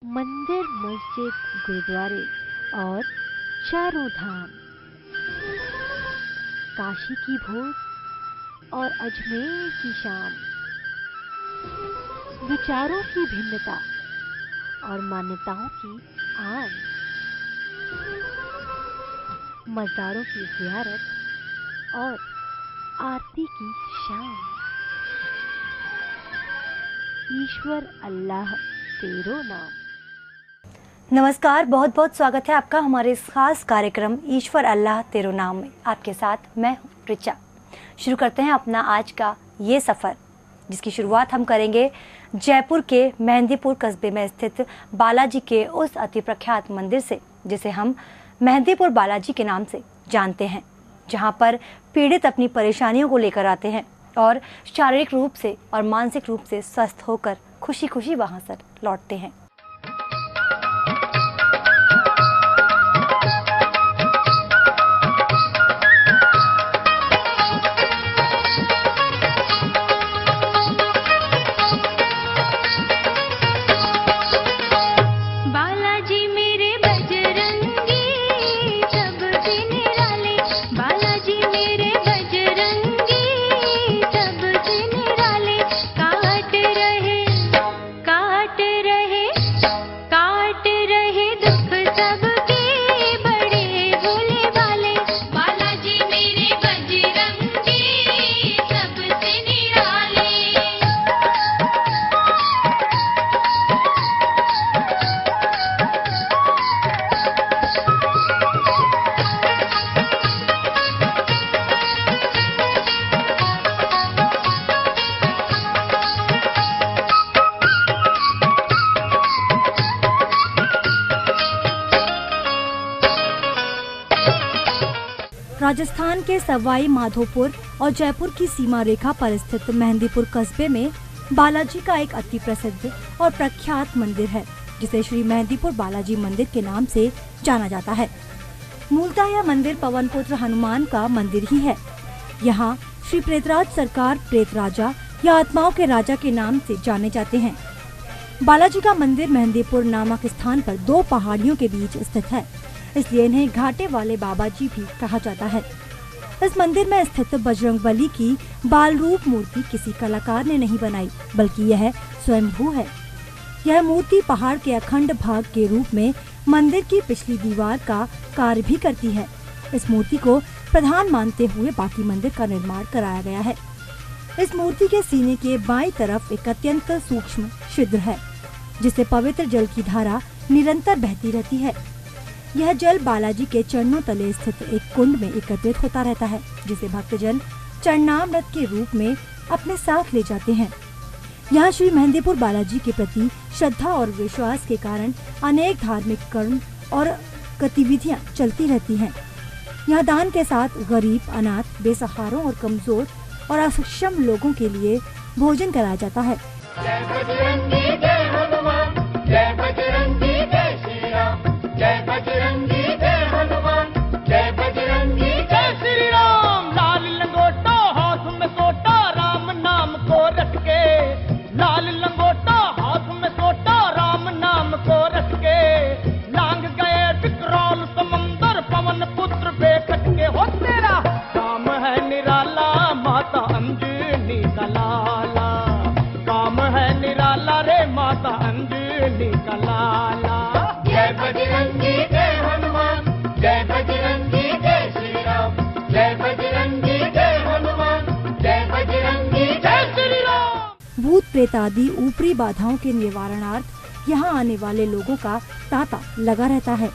मंदिर, मस्जिद, गुरुद्वारे और चारों धाम, काशी की भोर और अजमेर की शाम, विचारों की भिन्नता और मान्यताओं की आन, मज़ारों की ज़ियारत और आरती की शान। ईश्वर अल्लाह तेरो नाम। नमस्कार, बहुत बहुत स्वागत है आपका हमारे इस खास कार्यक्रम ईश्वर अल्लाह तेरो नाम में। आपके साथ मैं हूं रिचा। शुरू करते हैं अपना आज का ये सफ़र, जिसकी शुरुआत हम करेंगे जयपुर के मेहंदीपुर कस्बे में स्थित बालाजी के उस अति प्रख्यात मंदिर से, जिसे हम मेहंदीपुर बालाजी के नाम से जानते हैं, जहां पर पीड़ित अपनी परेशानियों को लेकर आते हैं और शारीरिक रूप से और मानसिक रूप से स्वस्थ होकर खुशी खुशी वहां से लौटते हैं। राजस्थान के सवाई माधोपुर और जयपुर की सीमा रेखा पर स्थित मेहंदीपुर कस्बे में बालाजी का एक अति प्रसिद्ध और प्रख्यात मंदिर है, जिसे श्री मेहंदीपुर बालाजी मंदिर के नाम से जाना जाता है। मूलतः यह मंदिर पवन पुत्र हनुमान का मंदिर ही है। यहाँ श्री प्रेतराज सरकार प्रेत राजा या आत्माओं के राजा के नाम से जाने जाते हैं। बालाजी का मंदिर मेहंदीपुर नामक स्थान पर दो पहाड़ियों के बीच स्थित है, इसलिए इन्हें घाटे वाले बाबा जी भी कहा जाता है। इस मंदिर में स्थित बजरंगबली की बाल रूप मूर्ति किसी कलाकार ने नहीं बनाई, बल्कि यह स्वयंभू है। यह मूर्ति पहाड़ के अखंड भाग के रूप में मंदिर की पिछली दीवार का कार्य भी करती है। इस मूर्ति को प्रधान मानते हुए बाकी मंदिर का निर्माण कराया गया है। इस मूर्ति के सीने के बाईं तरफ एक अत्यंत सूक्ष्म छिद्र है, जिससे पवित्र जल की धारा निरंतर बहती रहती है। यह जल बालाजी के चरणों तले स्थित एक कुंड में एकत्रित होता रहता है, जिसे भक्तजन चरणामृत के रूप में अपने साथ ले जाते हैं। यहाँ श्री मेहंदीपुर बालाजी के प्रति श्रद्धा और विश्वास के कारण अनेक धार्मिक कर्म और गतिविधियाँ चलती रहती हैं। यहाँ दान के साथ गरीब, अनाथ, बेसहारों और कमजोर और अक्षम लोगों के लिए भोजन कराया जाता है। जय बजरंगी जय हनुमान, जय बजरंगी जय श्री राम, जय बजरंगी जय हनुमान, जय बजरंगी जय श्री राम। लाल लंगोटा हाथ में सोटा, राम नाम को रट के, लाल लंगोटा हाथ में सोटा, राम नाम को रट के, लांग गए विकराल समंदर, पवन पुत्र बेकट के। हो तेरा काम है निराला, माता अंजनी का लाला, काम है निराला रे माता अंजनी का लाला। जय बजरंगी जय हनुमान, जय बजरंगी जय श्री राम, जय बजरंगी जय हनुमान, जय बजरंगी जय श्री राम। भूत प्रेत आदि ऊपरी बाधाओं के निवारणार्थ यहाँ आने वाले लोगों का तांता लगा रहता है।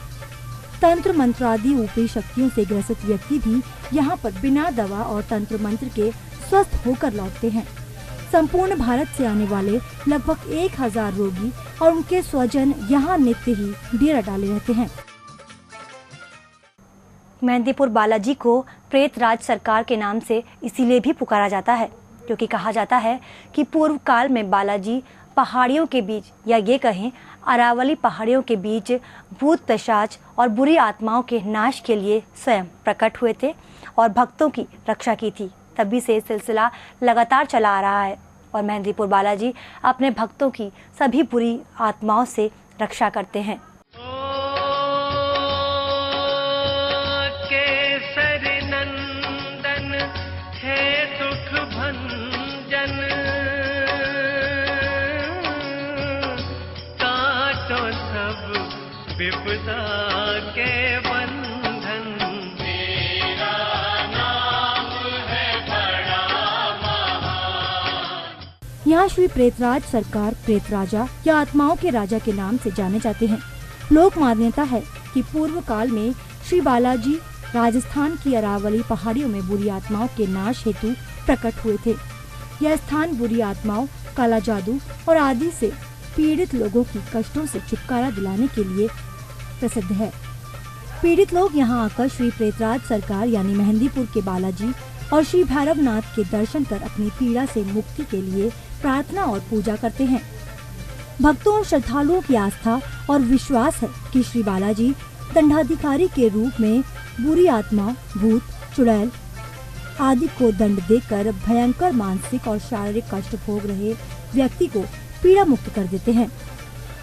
तंत्र मंत्र आदि ऊपरी शक्तियों से ग्रसित व्यक्ति भी यहाँ पर बिना दवा और तंत्र मंत्र के स्वस्थ होकर लौटते हैं। संपूर्ण भारत से आने वाले लगभग 1000 रोगी और उनके स्वजन यहाँ नित्य ही डेरा डाले रहते हैं। मेहंदीपुर बालाजी को प्रेत राज सरकार के नाम से इसीलिए भी पुकारा जाता है, क्योंकि कहा जाता है कि पूर्व काल में बालाजी पहाड़ियों के बीच, या ये कहें अरावली पहाड़ियों के बीच, भूत पिशाच और बुरी आत्माओं के नाश के लिए स्वयं प्रकट हुए थे और भक्तों की रक्षा की थी। तभी से सिलसिला लगातार चला आ रहा है और मेहंदीपुर बालाजी अपने भक्तों की सभी बुरी आत्माओं से रक्षा करते हैं। केसर नंदन है सुख भंजन, काटो सब विपदा के बंधन, तेरा नाम है बड़ा महान। यहाँ श्री प्रेतराज सरकार प्रेत राजा या आत्माओं के राजा के नाम से जाने जाते हैं। लोक मान्यता है कि पूर्व काल में श्री बालाजी राजस्थान की अरावली पहाड़ियों में बुरी आत्माओं के नाश हेतु प्रकट हुए थे। यह स्थान बुरी आत्माओं, काला जादू और आदि से पीड़ित लोगों की कष्टों से छुटकारा दिलाने के लिए प्रसिद्ध है। पीड़ित लोग यहाँ आकर श्री प्रेतराज सरकार यानी मेहंदीपुर के बालाजी और श्री भैरवनाथ के दर्शन कर अपनी पीड़ा से मुक्ति के लिए प्रार्थना और पूजा करते हैं। भक्तों और श्रद्धालुओं की आस्था और विश्वास है कि श्री बालाजी दंडाधिकारी के रूप में बुरी आत्मा, भूत, चुड़ैल आदि को दंड देकर भयंकर मानसिक और शारीरिक कष्ट भोग रहे व्यक्ति को पीड़ा मुक्त कर देते हैं।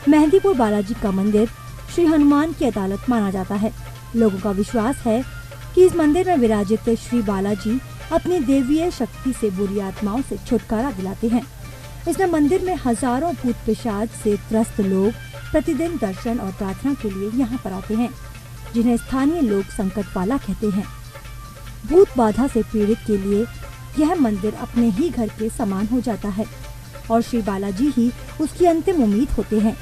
मेहंदीपुर बालाजी का मंदिर श्री हनुमान की अदालत माना जाता है। लोगों का विश्वास है कि इस मंदिर में विराजित श्री बालाजी अपनी देवीय शक्ति से बुरी आत्माओं से छुटकारा दिलाते हैं। इसमें मंदिर में हजारों भूत पिशाच से त्रस्त लोग प्रतिदिन दर्शन और प्रार्थना के लिए यहाँ पर आते हैं, जिन्हें स्थानीय लोग संकट वाला कहते हैं। भूत बाधा से पीड़ित के लिए यह मंदिर अपने ही घर के समान हो जाता है और श्री बालाजी ही उसकी अंतिम उम्मीद होते हैं।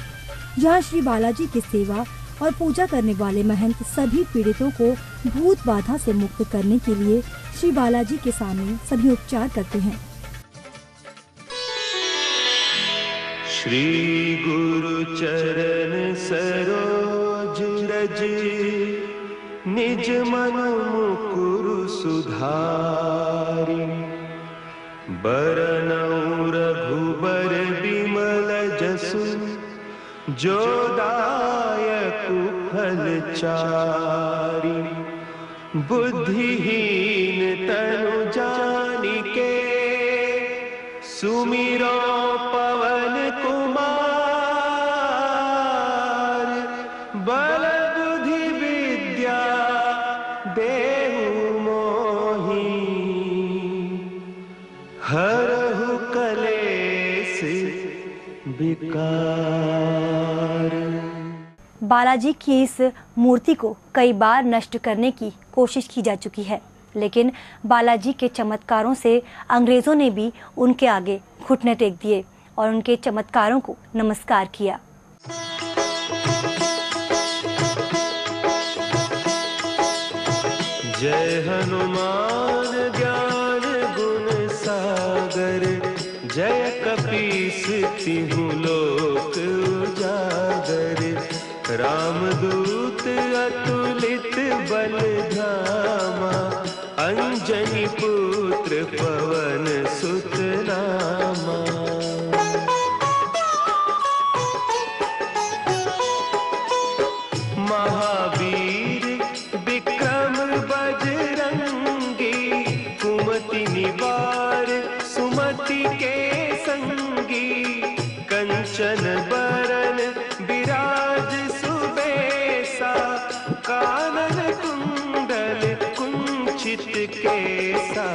जहाँ श्री बालाजी की सेवा और पूजा करने वाले महंत सभी पीड़ितों को भूत बाधा से मुक्त करने के लिए श्री बालाजी के सामने सभी उपचार करते हैं। श्री गुरु चरण सरोज रज, निज मन मुकुरु सुधारि, बरनउँ रघुबर बिमल जसु, जो दायकु फल चारि। बुद्धिहीन तनु जानिके, सुमिरो पवन कुमार। बल बुद्धि विद्या देहु मोहि, हरहु कलेस विकार। बालाजी की इस मूर्ति को कई बार नष्ट करने की कोशिश की जा चुकी है, लेकिन बालाजी के चमत्कारों से अंग्रेजों ने भी उनके आगे घुटने टेक दिए और उनके चमत्कारों को नमस्कार किया। जय हनुमान ज्ञान गुण सागर, जय कपीस तिहु लोक उजागर। रामदूत अतुलित बल धामा, अंजनी पुत्र पवन सुत नामा। महावीर विक्रम बजरंगी, कुमति निवार सुमति के संगी। कंचन बरन विराज सुबेसा, कानन कुंडल कुंचित केसा।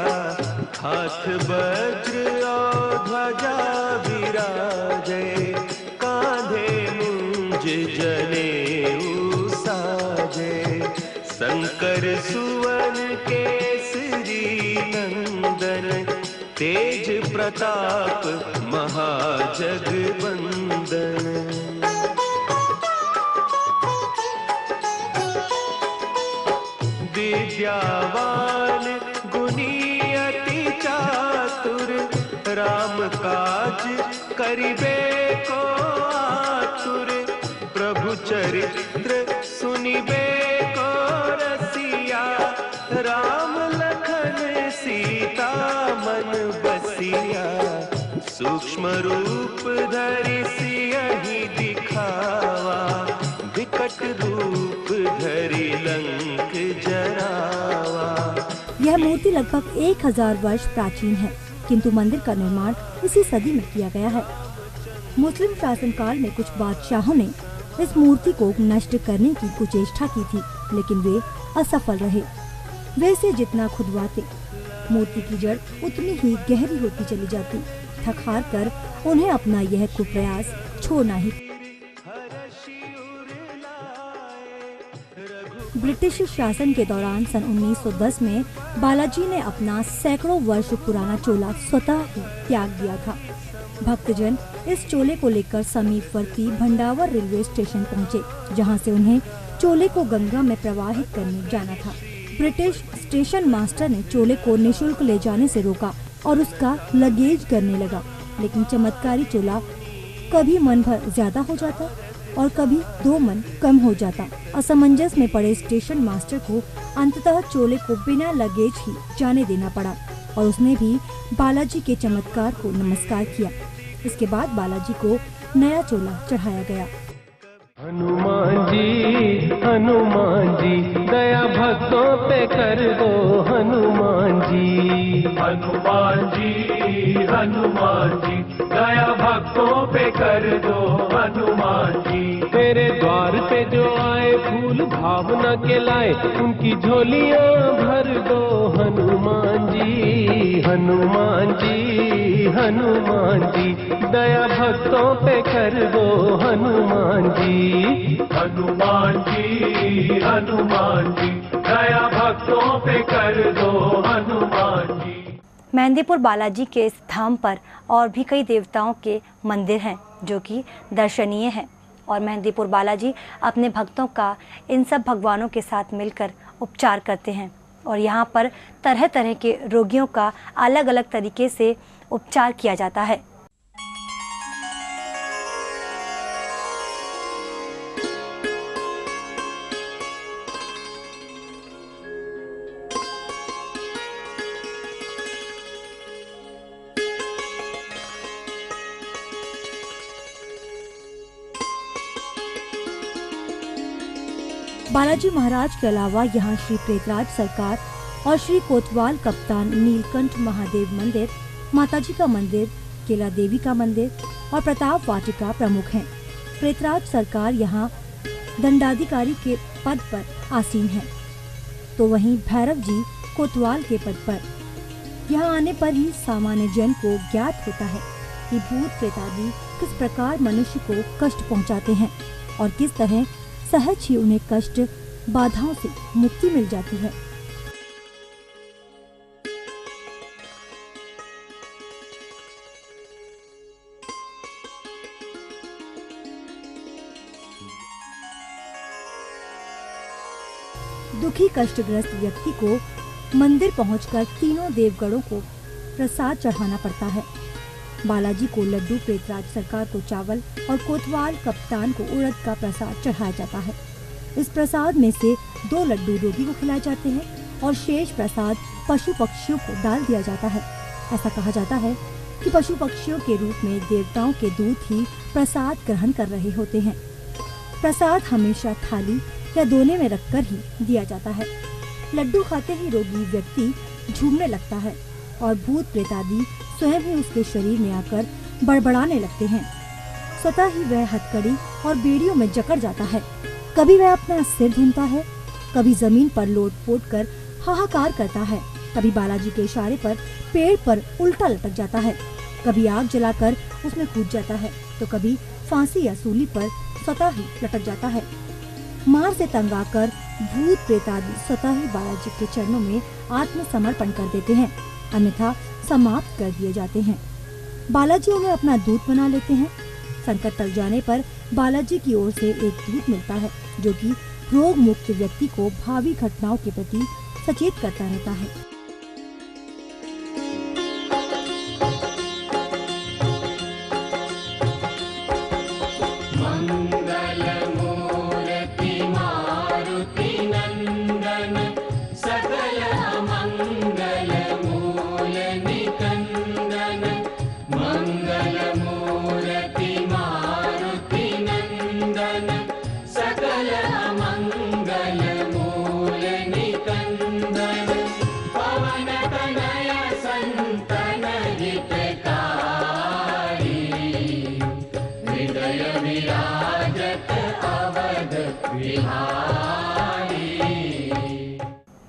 हाथ वज्र और ध्वजा विराजे, कांधे मुंज जनेऊ साजे। शंकर सुवन केसरी नंदन, तेज प्रताप महाजगवंदन। विद्यावान गुणी अति चातुर, राम काज करिबे को आतुर। प्रभु चरित्र सुनिबे को रसिया, राम लखन सीता मन बसिया। सूक्ष्म रूप धरि सियहि दिखावा, विकट रूप धरि लंक जरावा। यह मूर्ति लगभग 1000 वर्ष प्राचीन है, किंतु मंदिर का निर्माण इसी सदी में किया गया है। मुस्लिम शासनकाल में कुछ बादशाहों ने इस मूर्ति को नष्ट करने की कुचेष्टा की थी, लेकिन वे असफल रहे। वे इसे जितना खुदवाते, मूर्ति की जड़ उतनी ही गहरी होती चली जाती। थक हार कर उन्हें अपना यह कुप्रयास छोड़ना ही। ब्रिटिश शासन के दौरान सन 1910 में बालाजी ने अपना सैकड़ों वर्ष पुराना चोला स्वतः ही त्याग दिया था। भक्तजन इस चोले को लेकर समीपवर्ती भंडावर रेलवे स्टेशन पहुंचे, जहां से उन्हें चोले को गंगा में प्रवाहित करने जाना था। ब्रिटिश स्टेशन मास्टर ने चोले को निशुल्क ले जाने से रोका और उसका लगेज करने लगा, लेकिन चमत्कारी चोला कभी मन भर ज्यादा हो जाता और कभी 2 मन कम हो जाता। असमंजस में पड़े स्टेशन मास्टर को अंततः चोले को बिना लगेज ही जाने देना पड़ा और उसने भी बालाजी के चमत्कार को नमस्कार किया। इसके बाद बालाजी को नया चोला चढ़ाया गया। हनुमान जी दया भक्तों पे कर दो, हनुमान जी। हनुमान जी दया भक्तों पे कर दो, हनुमान जी। तेरे द्वार पे जो आए फूल भावना के लाए, उनकी झोलियां भर दो, हनुमान जी। हनुमान जी दया भक्तों पे कर दो, हनुमान जी। हनुमान जी दया भक्तों पे कर दो, हनुमान जी। मेहंदीपुर बालाजी के इस धाम पर और भी कई देवताओं के मंदिर हैं जो कि दर्शनीय हैं, और मेहंदीपुर बालाजी अपने भक्तों का इन सब भगवानों के साथ मिलकर उपचार करते हैं। और यहाँ पर तरह तरह के रोगियों का अलग अलग तरीके से उपचार किया जाता है। बालाजी महाराज के अलावा यहाँ श्री प्रेतराज सरकार और श्री कोतवाल कप्तान नीलकंठ महादेव मंदिर, माताजी का मंदिर, केला देवी का मंदिर और प्रताप वाटिका प्रमुख हैं। प्रेतराज सरकार यहाँ दंडाधिकारी के पद पर आसीन है, तो वहीं भैरव जी कोतवाल के पद पर। यहाँ आने पर ही सामान्य जन को ज्ञात होता है कि भूत प्रेतादि किस प्रकार मनुष्य को कष्ट पहुँचाते हैं और किस तरह सहज ही उन्हें कष्ट बाधाओं से मुक्ति मिल जाती है। दुखी कष्टग्रस्त व्यक्ति को मंदिर पहुंचकर तीनों देवगणों को प्रसाद चढ़ाना पड़ता है। बालाजी को लड्डू, प्रेतराज सरकार को चावल और कोतवाल कप्तान को उड़द का प्रसाद चढ़ाया जाता है। इस प्रसाद में से 2 लड्डू रोगी को खिलाए जाते हैं और शेष प्रसाद पशु पक्षियों को डाल दिया जाता है। ऐसा कहा जाता है कि पशु पक्षियों के रूप में देवताओं के दूत ही प्रसाद ग्रहण कर रहे होते हैं। प्रसाद हमेशा थाली या दोने में रखकर ही दिया जाता है। लड्डू खाते ही रोगी व्यक्ति झूमने लगता है और भूत प्रेतादि स्वयं ही उसके शरीर में आकर बड़बड़ाने लगते हैं। स्वतः ही वह हथकड़ी और बेड़ियों में जकड़ जाता है। कभी वह अपना सिर धुनता है, कभी जमीन पर लोट-पोट कर हाहाकार करता है, कभी बालाजी के इशारे पर पेड़ पर उल्टा लटक जाता है, कभी आग जलाकर उसमें कूद जाता है, तो कभी फांसी या सूली पर स्वतः ही लटक जाता है। मार से तंग आकर भूत प्रेतादि स्वतः ही बालाजी के चरणों में आत्मसमर्पण कर देते हैं, अन्यथा समाप्त कर दिए जाते हैं। बालाजी उन्हें अपना दूत बना लेते हैं। संकट टल जाने पर बालाजी की ओर से एक दूत मिलता है जो कि रोग मुक्त व्यक्ति को भावी घटनाओं के प्रति सचेत करता रहता है। सकल मंगल मूल निकंदन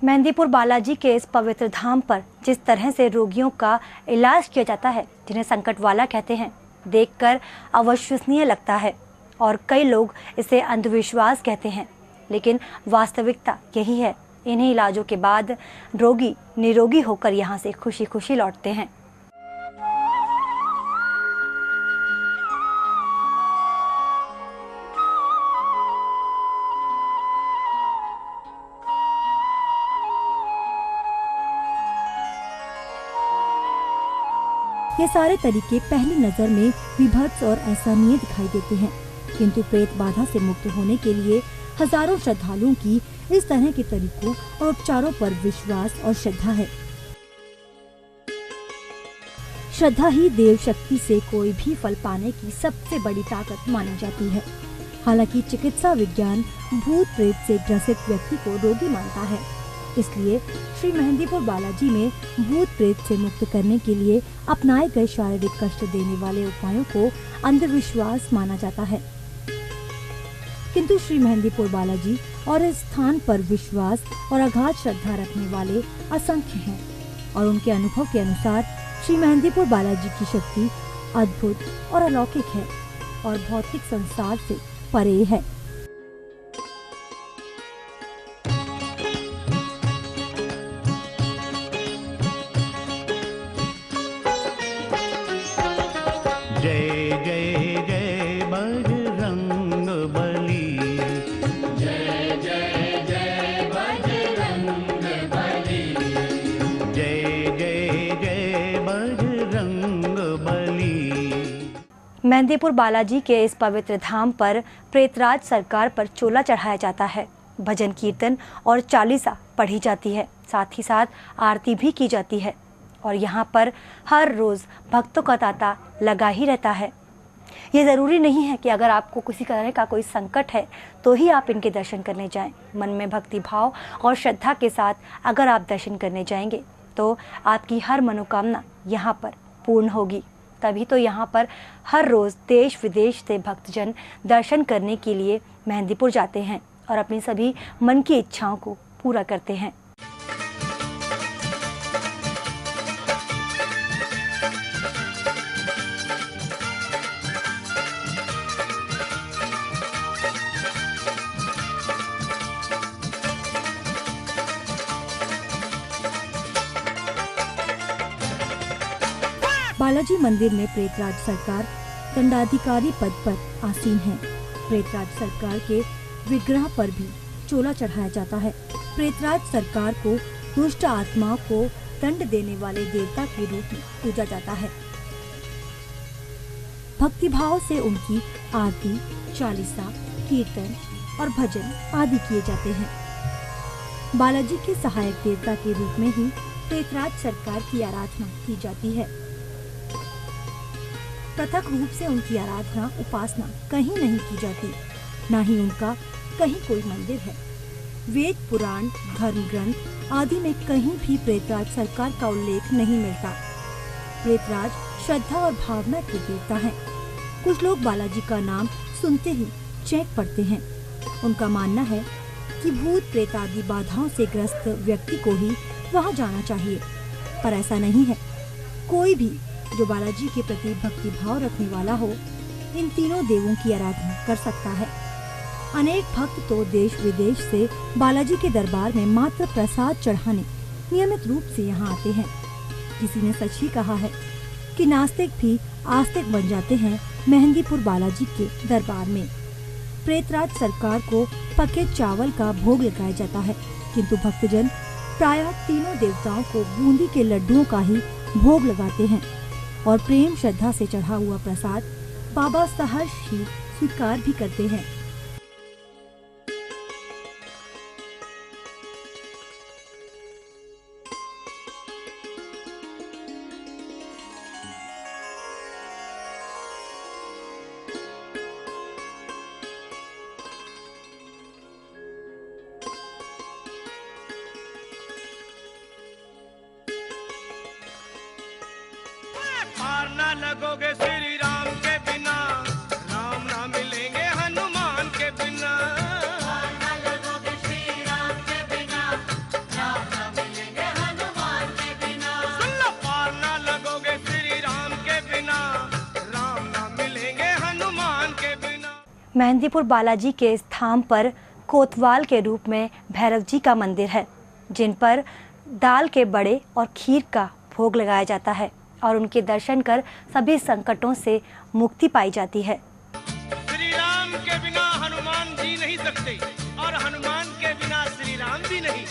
मेहंदीपुर बालाजी के इस पवित्र धाम पर जिस तरह से रोगियों का इलाज किया जाता है, जिन्हें संकट वाला कहते हैं, देखकर अविश्वसनीय लगता है और कई लोग इसे अंधविश्वास कहते हैं, लेकिन वास्तविकता यही है। इन्हीं इलाजों के बाद रोगी निरोगी होकर यहाँ से खुशी खुशी लौटते हैं। ये सारे तरीके पहली नजर में विभत्स और असहनीय दिखाई देते हैं, किंतु प्रेत बाधा से मुक्त होने के लिए हजारों श्रद्धालुओं की इस तरह के तरीकों और उपचारों पर विश्वास और श्रद्धा है। श्रद्धा ही देव शक्ति से कोई भी फल पाने की सबसे बड़ी ताकत मानी जाती है। हालांकि चिकित्सा विज्ञान भूत प्रेत से ग्रसित व्यक्ति को रोगी मानता है, इसलिए श्री मेहंदीपुर बालाजी में भूत प्रेत से मुक्त करने के लिए अपनाए गए शारीरिक कष्ट देने वाले उपायों को अंधविश्वास माना जाता है। किंतु श्री मेहंदीपुर बालाजी और इस स्थान पर विश्वास और अगाध श्रद्धा रखने वाले असंख्य हैं और उनके अनुभव के अनुसार श्री मेहंदीपुर बालाजी की शक्ति अद्भुत और अलौकिक है और भौतिक संसार से परे है। जय जय जय बजरंग बली, जय जय जय बजरंग बली, जय जय जय बजरंग बली। मेहंदीपुर बालाजी के इस पवित्र धाम पर प्रेतराज सरकार पर चोला चढ़ाया जाता है, भजन कीर्तन और चालीसा पढ़ी जाती है, साथ ही साथ आरती भी की जाती है और यहाँ पर हर रोज भक्तों का तांता लगा ही रहता है। ये ज़रूरी नहीं है कि अगर आपको किसी तरह का कोई संकट है तो ही आप इनके दर्शन करने जाएं। मन में भक्ति भाव और श्रद्धा के साथ अगर आप दर्शन करने जाएंगे तो आपकी हर मनोकामना यहाँ पर पूर्ण होगी। तभी तो यहाँ पर हर रोज़ देश विदेश से भक्तजन दर्शन करने के लिए मेहंदीपुर जाते हैं और अपनी सभी मन की इच्छाओं को पूरा करते हैं। बालाजी मंदिर में प्रेतराज सरकार दंडाधिकारी पद पर आसीन है। प्रेतराज सरकार के विग्रह पर भी चोला चढ़ाया जाता है। प्रेतराज सरकार को दुष्ट आत्माओं को दंड देने वाले देवता के रूप में पूजा जाता है। भक्तिभाव से उनकी आरती, चालीसा, कीर्तन और भजन आदि किए जाते हैं। बालाजी के सहायक देवता के रूप में ही प्रेतराज सरकार की आराधना की जाती है। पृथक रूप से उनकी आराधना उपासना कहीं नहीं की जाती, न ही उनका कहीं कोई मंदिर है। वेद पुराण धर्म ग्रंथ आदि में कहीं भी प्रेतराज सरकार का उल्लेख नहीं मिलता। प्रेतराज श्रद्धा और भावना के देवता हैं। कुछ लोग बालाजी का नाम सुनते ही चैंक पड़ते हैं। उनका मानना है कि भूत प्रेत आदि बाधाओं से ग्रस्त व्यक्ति को ही वहां जाना चाहिए, पर ऐसा नहीं है। कोई भी जो बालाजी के प्रति भक्ति भाव रखने वाला हो, इन तीनों देवों की आराधना कर सकता है। अनेक भक्त तो देश विदेश से बालाजी के दरबार में मात्र प्रसाद चढ़ाने नियमित रूप से यहाँ आते हैं। किसी ने सच ही कहा है कि नास्तिक भी आस्तिक बन जाते हैं मेहंदीपुर बालाजी के दरबार में। प्रेतराज सरकार को पके चावल का भोग लगाया जाता है, किंतु भक्तजन प्रायः तीनों देवताओं को बूंदी के लड्डुओं का ही भोग लगाते हैं और प्रेम श्रद्धा से चढ़ा हुआ प्रसाद बाबा सहर्ष ही स्वीकार भी करते हैं। पार ना लगोगे श्री राम के बिना, राम ना मिलेंगे हनुमान के बिना। मेहंदीपुर बालाजी के स्थान पर कोतवाल के रूप में भैरव जी का मंदिर है, जिन पर दाल के बड़े और खीर का भोग लगाया जाता है और उनके दर्शन कर सभी संकटों से मुक्ति पाई जाती है। श्री राम के बिना हनुमान जी नहीं सकते और हनुमान के बिना श्री राम भी नहीं।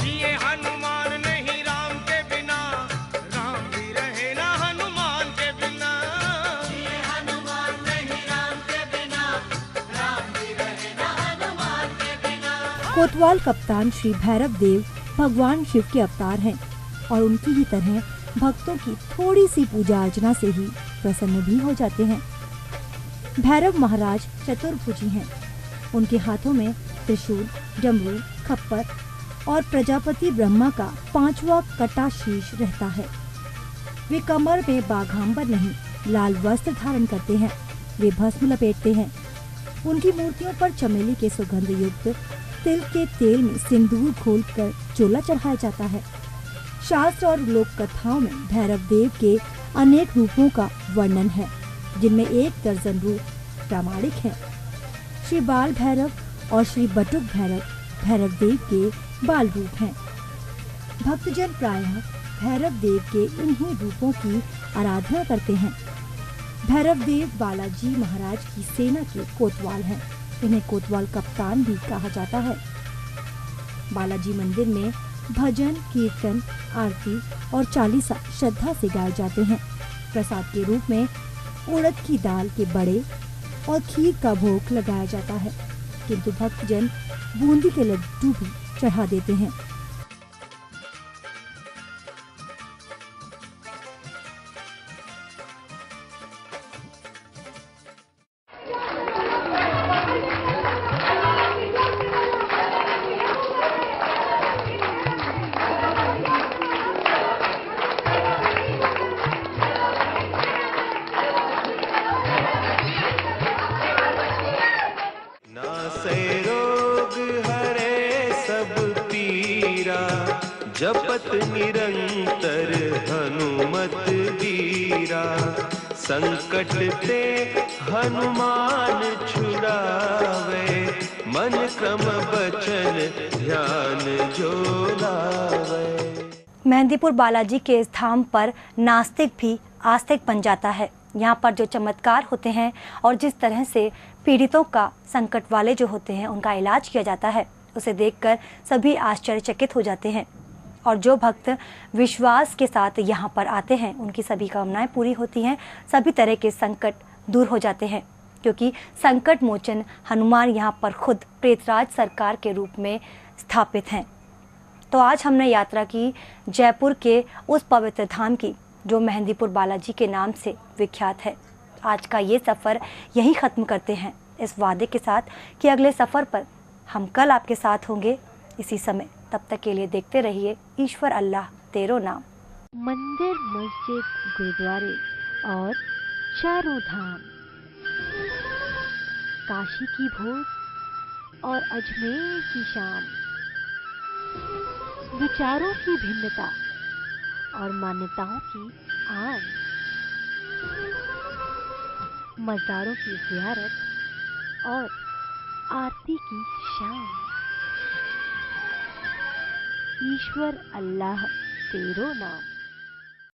जिए हनुमान नहीं राम के बिना, राम भी रहे ना हनुमान के बिना। जिए हनुमान नहीं राम के बिना, राम भी रहे ना हनुमान के बिना। कोतवाल कप्तान श्री भैरव देव भगवान शिव के अवतार हैं और उनकी ही तरह भक्तों की थोड़ी सी पूजा अर्चना से ही प्रसन्न भी हो जाते हैं। भैरव महाराज चतुर्भुजी हैं। उनके हाथों में त्रिशूल, डमरू, खप्पर और प्रजापति ब्रह्मा का 5वां कटा शीश रहता है। वे कमर में बाघांबर नहीं, लाल वस्त्र धारण करते हैं। वे भस्म लपेटते हैं। उनकी मूर्तियों पर चमेली के सुगंध युक्त तिल के तेल में सिंदूर घोलकर चोला चढ़ाया जाता है। शास्त्र और लोक कथाओं में भैरव देव के अनेक रूपों का वर्णन है, जिनमें 1 दर्जन रूप प्रामाणिक हैं। श्री बाल भैरव और श्री बटुक भैरव भैरव देव के बाल रूप हैं। भक्तजन प्रायः भैरव देव के इन्हीं रूपों की आराधना करते हैं। भैरव देव बालाजी महाराज की सेना के कोतवाल हैं। इन्हें कोतवाल कप्तान भी कहा जाता है। बालाजी मंदिर में भजन, कीर्तन, आरती और चालीसा श्रद्धा से गाए जाते हैं। प्रसाद के रूप में उड़द की दाल के बड़े और खीर का भोग लगाया जाता है, किंतु भक्तजन बूंदी के लड्डू भी चढ़ा देते हैं। जपत निरंतर हनुमत वीरा, संकट ते हनुमान छुड़ावे, मन क्रम बचन ध्यान जो लावे। मेहंदीपुर बालाजी के स्थान पर नास्तिक भी आस्तिक बन जाता है। यहाँ पर जो चमत्कार होते हैं और जिस तरह से पीड़ितों का, संकट वाले जो होते हैं, उनका इलाज किया जाता है, उसे देखकर सभी आश्चर्यचकित हो जाते हैं। और जो भक्त विश्वास के साथ यहाँ पर आते हैं, उनकी सभी कामनाएं पूरी होती हैं, सभी तरह के संकट दूर हो जाते हैं, क्योंकि संकट मोचन हनुमान यहाँ पर खुद प्रेतराज सरकार के रूप में स्थापित हैं। तो आज हमने यात्रा की जयपुर के उस पवित्र धाम की जो मेहंदीपुर बालाजी के नाम से विख्यात है। आज का ये सफ़र यहीं ख़त्म करते हैं, इस वादे के साथ कि अगले सफ़र पर हम कल आपके साथ होंगे इसी समय। तब तक के लिए देखते रहिए ईश्वर अल्लाह तेरो नाम। मंदिर, मस्जिद, गुरुद्वारे और चारों धाम, काशी की भोर और अजमेर की शाम, विचारों की भिन्नता और मान्यताओं की आन, मज़ारों की ज़ियारत और आरती की शान। ईश्वर अल्लाह तेरो नाम।